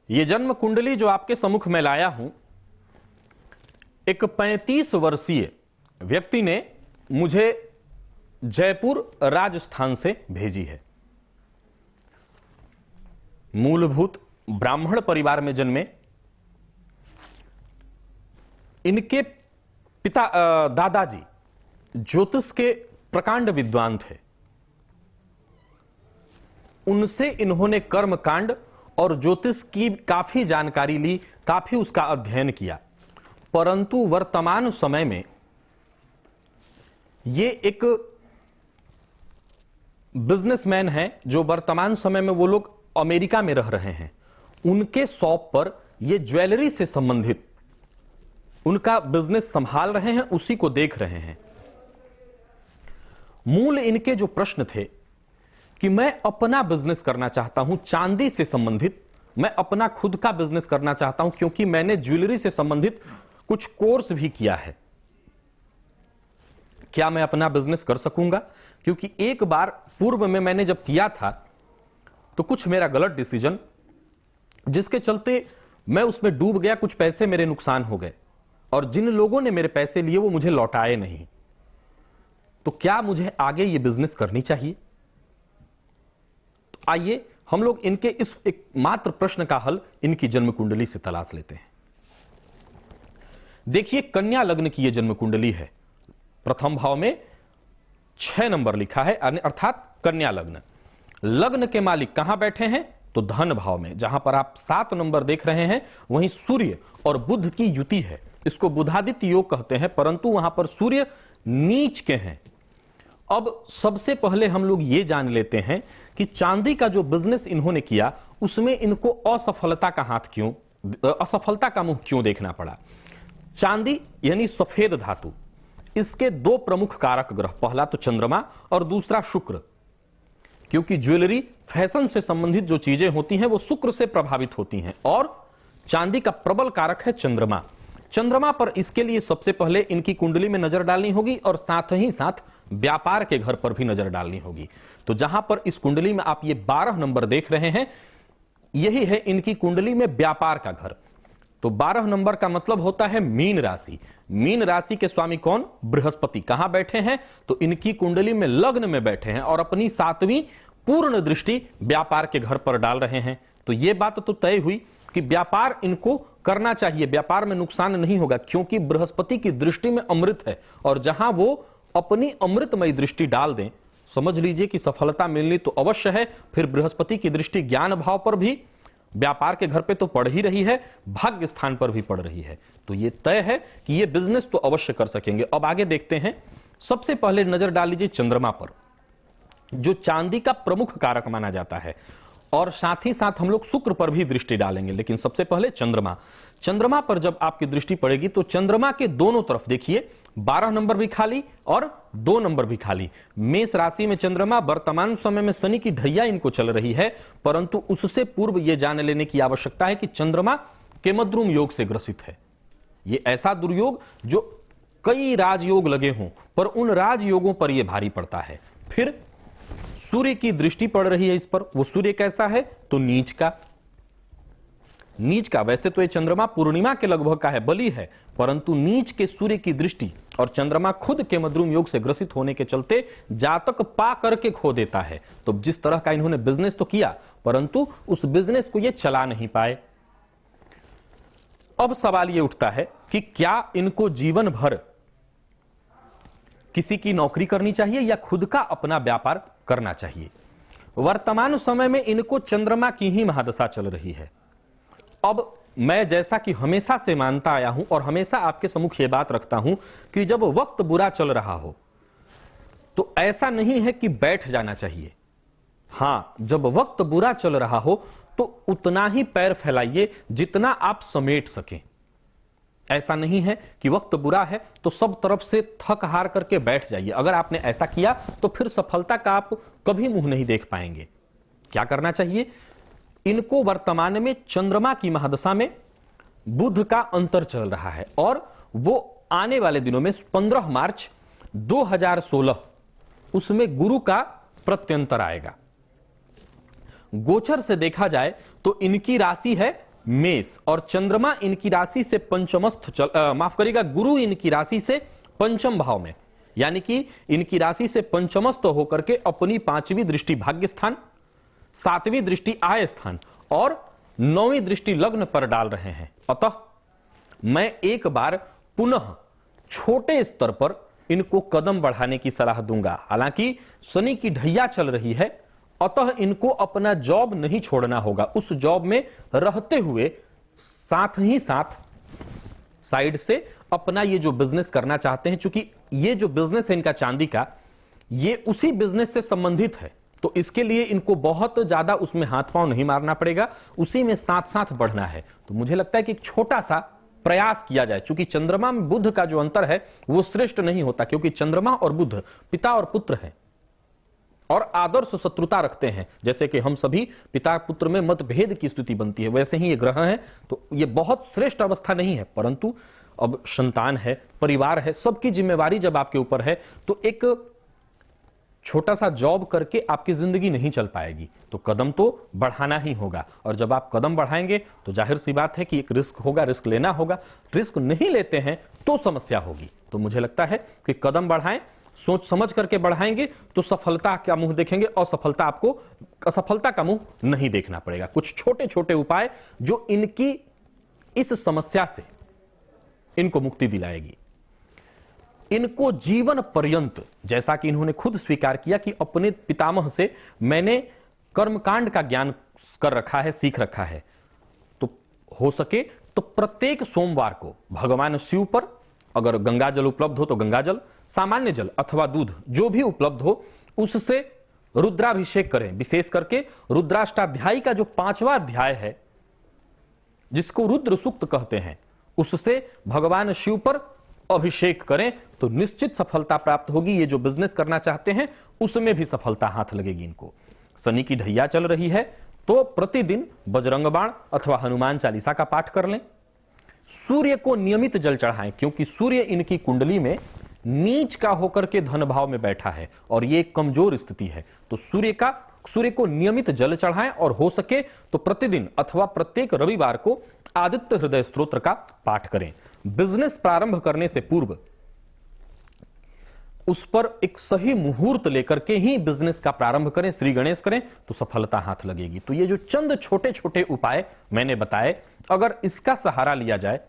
ये जन्म कुंडली जो आपके सम्मुख में लाया हूं, एक 35 वर्षीय व्यक्ति ने मुझे जयपुर राजस्थान से भेजी है। मूलभूत ब्राह्मण परिवार में जन्मे, इनके पिता दादाजी ज्योतिष के प्रकांड विद्वान थे। उनसे इन्होंने कर्म कांड और ज्योतिष की काफी जानकारी ली, काफी उसका अध्ययन किया, परंतु वर्तमान समय में ये एक बिजनेसमैन है जो वर्तमान समय में वो लोग अमेरिका में रह रहे हैं। उनके शॉप पर ये ज्वेलरी से संबंधित उनका बिजनेस संभाल रहे हैं, उसी को देख रहे हैं। मूल इनके जो प्रश्न थे कि मैं अपना बिजनेस करना चाहता हूं चांदी से संबंधित, मैं अपना खुद का बिजनेस करना चाहता हूं क्योंकि मैंने ज्वेलरी से संबंधित कुछ कोर्स भी किया है। क्या मैं अपना बिजनेस कर सकूंगा? क्योंकि एक बार पूर्व में मैंने जब किया था तो कुछ मेरा गलत डिसीजन, जिसके चलते मैं उसमें डूब गया, कुछ पैसे मेरे नुकसान हो गए और जिन लोगों ने मेरे पैसे लिए वो मुझे लौटाए नहीं। तो क्या मुझे आगे ये बिजनेस करनी चाहिए? तो आइए हम लोग इनके इस एक मात्र प्रश्न का हल इनकी जन्म कुंडली से तलाश लेते हैं। देखिए, कन्या लग्न की यह जन्म कुंडली है। प्रथम भाव में 6 नंबर लिखा है, अर्थात कन्या लग्न। लग्न के मालिक कहां बैठे हैं? तो धन भाव में। जहां पर आप 7 नंबर देख रहे हैं वहीं सूर्य और बुध की युति है। इसको बुधादित्य योग कहते हैं, परंतु वहां पर सूर्य नीच के हैं। अब सबसे पहले हम लोग ये जान लेते हैं कि चांदी का जो बिजनेस इन्होंने किया उसमें इनको असफलता का मुंह क्यों देखना पड़ा? चांदी यानी सफेद धातु, इसके 2 प्रमुख कारक ग्रह, पहला तो चंद्रमा और दूसरा शुक्र। क्योंकि ज्वेलरी फैशन से संबंधित जो चीजें होती हैं वो शुक्र से प्रभावित होती हैं और चांदी का प्रबल कारक है चंद्रमा। चंद्रमा पर इसके लिए सबसे पहले इनकी कुंडली में नजर डालनी होगी और साथ ही साथ व्यापार के घर पर भी नजर डालनी होगी। तो जहां पर इस कुंडली में आप ये 12 नंबर देख रहे हैं, यही है इनकी कुंडली में व्यापार का घर। तो 12 नंबर का मतलब होता है मीन राशि। मीन राशि के स्वामी कौन? बृहस्पति। कहां बैठे हैं? तो इनकी कुंडली में लग्न में बैठे हैं और अपनी 7वीं पूर्ण दृष्टि व्यापार के घर पर डाल रहे हैं। तो यह बात तो तय हुई कि व्यापार इनको करना चाहिए, व्यापार में नुकसान नहीं होगा, क्योंकि बृहस्पति की दृष्टि में अमृत है और जहां वो अपनी अमृतमय दृष्टि डाल दें, समझ लीजिए कि सफलता मिलनी तो अवश्य है। फिर बृहस्पति की दृष्टि ज्ञान भाव पर भी, व्यापार के घर पे तो पड़ ही रही है, भाग्य स्थान पर भी पड़ रही है। तो ये तय है कि ये बिजनेस तो अवश्य कर सकेंगे। अब आगे देखते हैं। सबसे पहले नजर डाल लीजिए चंद्रमा पर, जो चांदी का प्रमुख कारक माना जाता है, और साथ ही साथ हम लोग शुक्र पर भी दृष्टि डालेंगे, लेकिन सबसे पहले चंद्रमा। चंद्रमा पर जब आपकी दृष्टि पड़ेगी तो चंद्रमा के दोनों तरफ देखिए 12 नंबर भी खाली और 2 नंबर भी खाली। मेष राशि में चंद्रमा, वर्तमान समय में शनि की ढैया इनको चल रही है, परंतु उससे पूर्व यह जान लेने की आवश्यकता है कि चंद्रमा केमद्रुम योग से ग्रसित है। यह ऐसा दुर्योग जो कई राजयोग लगे हों, पर उन राजयोगों पर यह भारी पड़ता है। फिर सूर्य की दृष्टि पड़ रही है इस पर। वो सूर्य कैसा है? तो नीच का। नीच का, वैसे तो ये चंद्रमा पूर्णिमा के लगभग का है, बलि है, परंतु नीच के सूर्य की दृष्टि और चंद्रमा खुद के मद्रुम योग से ग्रसित होने के चलते जातक पा करके खो देता है। तो जिस तरह का इन्होंने बिजनेस तो किया, परंतु उस बिजनेस को ये चला नहीं पाए। अब सवाल ये उठता है कि क्या इनको जीवन भर किसी की नौकरी करनी चाहिए या खुद का अपना व्यापार करना चाहिए? वर्तमान समय में इनको चंद्रमा की ही महादशा चल रही है। अब मैं जैसा कि हमेशा से मानता आया हूं और हमेशा आपके सम्मुख यह बात रखता हूं कि जब वक्त बुरा चल रहा हो तो ऐसा नहीं है कि बैठ जाना चाहिए। हां, जब वक्त बुरा चल रहा हो तो उतना ही पैर फैलाइए जितना आप समेट सकें। ऐसा नहीं है कि वक्त बुरा है तो सब तरफ से थक हार करके बैठ जाइए। अगर आपने ऐसा किया तो फिर सफलता का आप कभी मुंह नहीं देख पाएंगे। क्या करना चाहिए? इनको वर्तमान में चंद्रमा की महादशा में बुध का अंतर चल रहा है और वो आने वाले दिनों में 15 मार्च 2016 उसमें गुरु का प्रत्यंतर आएगा। गोचर से देखा जाए तो इनकी राशि है मेष और चंद्रमा इनकी राशि से पंचमस्थ माफ करिएगा, गुरु इनकी राशि से पंचम भाव में, यानी कि इनकी राशि से पंचमस्थ होकर के अपनी 5वीं दृष्टि भाग्य स्थान, 7वीं दृष्टि आय स्थान और 9वीं दृष्टि लग्न पर डाल रहे हैं। अतः मैं एक बार पुनः छोटे स्तर पर इनको कदम बढ़ाने की सलाह दूंगा। हालांकि शनि की ढैया चल रही है, अतः इनको अपना जॉब नहीं छोड़ना होगा। उस जॉब में रहते हुए साथ ही साथ साइड से अपना ये जो बिजनेस करना चाहते हैं, चूंकि ये जो बिजनेस है इनका चांदी का, ये उसी बिजनेस से संबंधित है, तो इसके लिए इनको बहुत ज्यादा उसमें हाथ पांव नहीं मारना पड़ेगा, उसी में साथ साथ बढ़ना है। तो मुझे लगता है कि एक छोटा सा प्रयास किया जाए। चूंकि चंद्रमा में बुध का जो अंतर है वो श्रेष्ठ नहीं होता, क्योंकि चंद्रमा और बुध पिता और पुत्र हैं और आदर्श शत्रुता रखते हैं। जैसे कि हम सभी पिता पुत्र में मतभेद की स्थिति बनती है, वैसे ही ये ग्रह हैं। तो ये बहुत श्रेष्ठ अवस्था नहीं है, परंतु अब संतान है, परिवार है, सबकी जिम्मेवारी जब आपके ऊपर है तो एक छोटा सा जॉब करके आपकी जिंदगी नहीं चल पाएगी। तो कदम तो बढ़ाना ही होगा, और जब आप कदम बढ़ाएंगे तो जाहिर सी बात है कि एक रिस्क होगा, रिस्क लेना होगा। रिस्क नहीं लेते हैं तो समस्या होगी। तो मुझे लगता है कि कदम बढ़ाएं, सोच समझ करके बढ़ाएंगे तो सफलता का मुंह देखेंगे, असफलता आपको असफलता का मुंह नहीं देखना पड़ेगा। कुछ छोटे छोटे उपाय जो इनकी इस समस्या से इनको मुक्ति दिलाएगी। इनको जीवन पर्यंत, जैसा कि इन्होंने खुद स्वीकार किया कि अपने पितामह से मैंने कर्मकांड का ज्ञान कर रखा है, सीख रखा है, तो हो सके तो प्रत्येक सोमवार को भगवान शिव पर, अगर गंगा जल उपलब्ध हो तो गंगा जल, सामान्य जल अथवा दूध जो भी उपलब्ध हो, उससे रुद्राभिषेक करें। विशेष करके रुद्राष्टाध्यायी का जो 5वां अध्याय है, जिसको रुद्र सूक्त कहते हैं, उससे भगवान शिव पर अभिषेक करें तो निश्चित सफलता प्राप्त होगी। ये जो बिजनेस करना चाहते हैं उसमें भी सफलता हाथ लगेगी इनको। शनि की ढैया चल रही है तो प्रतिदिन बजरंग बाण अथवा हनुमान चालीसा का पाठ कर लें। सूर्य को नियमित जल चढ़ाएं, क्योंकि सूर्य इनकी कुंडली में नीच का होकर के धन भाव में बैठा है और ये एक कमजोर स्थिति है। तो सूर्य को नियमित जल चढ़ाएं और हो सके तो प्रतिदिन अथवा प्रत्येक रविवार को आदित्य हृदय स्तोत्र का पाठ करें। बिजनेस प्रारंभ करने से पूर्व उस पर एक सही मुहूर्त लेकर के ही बिजनेस का प्रारंभ करें, श्री गणेश करें तो सफलता हाथ लगेगी। तो ये जो चंद छोटे छोटे उपाय मैंने बताए, अगर इसका सहारा लिया जाए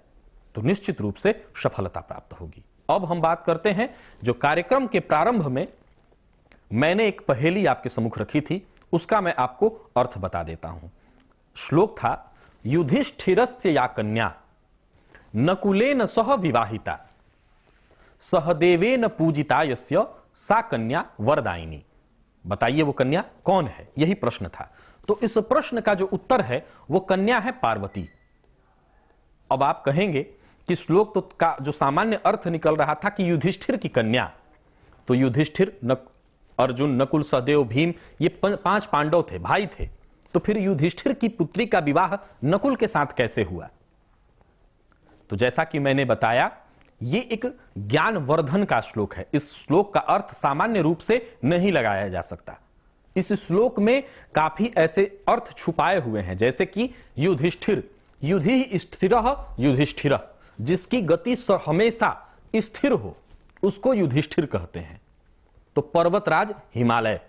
तो निश्चित रूप से सफलता प्राप्त होगी। अब हम बात करते हैं, जो कार्यक्रम के प्रारंभ में मैंने एक पहेली आपके सम्मुख रखी थी, उसका मैं आपको अर्थ बता देता हूं। श्लोक था, युधिष्ठिरस्य या कन्या नकुलेन सह विवाहिता सहदेवेन पूजिता यस्य सा कन्या वरदायिनी। बताइए वो कन्या कौन है, यही प्रश्न था। तो इस प्रश्न का जो उत्तर है वो कन्या है पार्वती। अब आप कहेंगे कि श्लोक तो का जो सामान्य अर्थ निकल रहा था कि युधिष्ठिर की कन्या, तो युधिष्ठिर, अर्जुन, नकुल, सहदेव, भीम, ये 5 पांडव थे, भाई थे, तो फिर युधिष्ठिर की पुत्री का विवाह नकुल के साथ कैसे हुआ? तो जैसा कि मैंने बताया, ये एक ज्ञानवर्धन का श्लोक है। इस श्लोक का अर्थ सामान्य रूप से नहीं लगाया जा सकता। इस श्लोक में काफी ऐसे अर्थ छुपाए हुए हैं, जैसे कि युधिष्ठिर, युधि स्थिरः युधिष्ठिर, जिसकी गति हमेशा स्थिर हो उसको युधिष्ठिर कहते हैं। तो पर्वतराज हिमालय,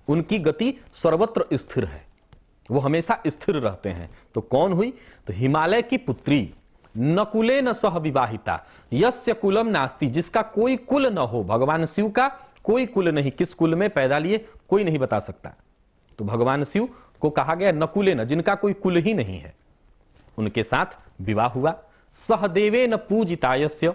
उनकी गति सर्वत्र स्थिर है, वो हमेशा स्थिर रहते हैं। तो कौन हुई? तो हिमालय की पुत्री नकुलेन सह विवाहिता यस्य कुलम नास्ति, जिसका कोई कुल न हो। भगवान शिव का कोई कुल नहीं, किस कुल में पैदा लिए कोई नहीं बता सकता। तो भगवान शिव को कहा गया नकुलेन, जिनका कोई कुल ही नहीं है, उनके साथ विवाह हुआ। सहदेवेन पूजितायस्य,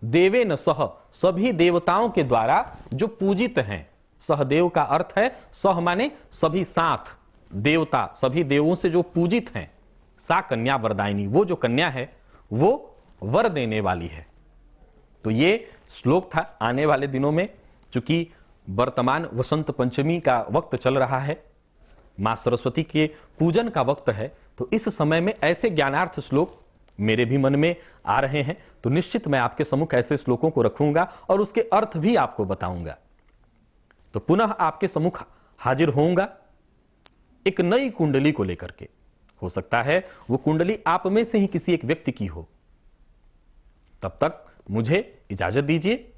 देवेन सह, सभी देवताओं के द्वारा जो पूजित हैं। सहदेव का अर्थ है सह माने सभी साथ, देवता सभी देवों से जो पूजित हैं। सा कन्या वरदायिनी, वो जो कन्या है वो वर देने वाली है। तो ये श्लोक था। आने वाले दिनों में, चूंकि वर्तमान वसंत पंचमी का वक्त चल रहा है, मां सरस्वती के पूजन का वक्त है, तो इस समय में ऐसे ज्ञानार्थ श्लोक मेरे भी मन में आ रहे हैं। तो निश्चित मैं आपके सम्मुख ऐसे श्लोकों को रखूंगा और उसके अर्थ भी आपको बताऊंगा। तो पुनः आपके सम्मुख हाजिर होऊंगा एक नई कुंडली को लेकर के। हो सकता है वो कुंडली आप में से ही किसी एक व्यक्ति की हो। तब तक मुझे इजाजत दीजिए।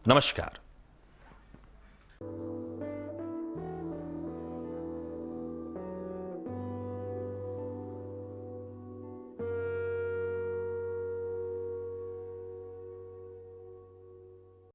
नमस्कार।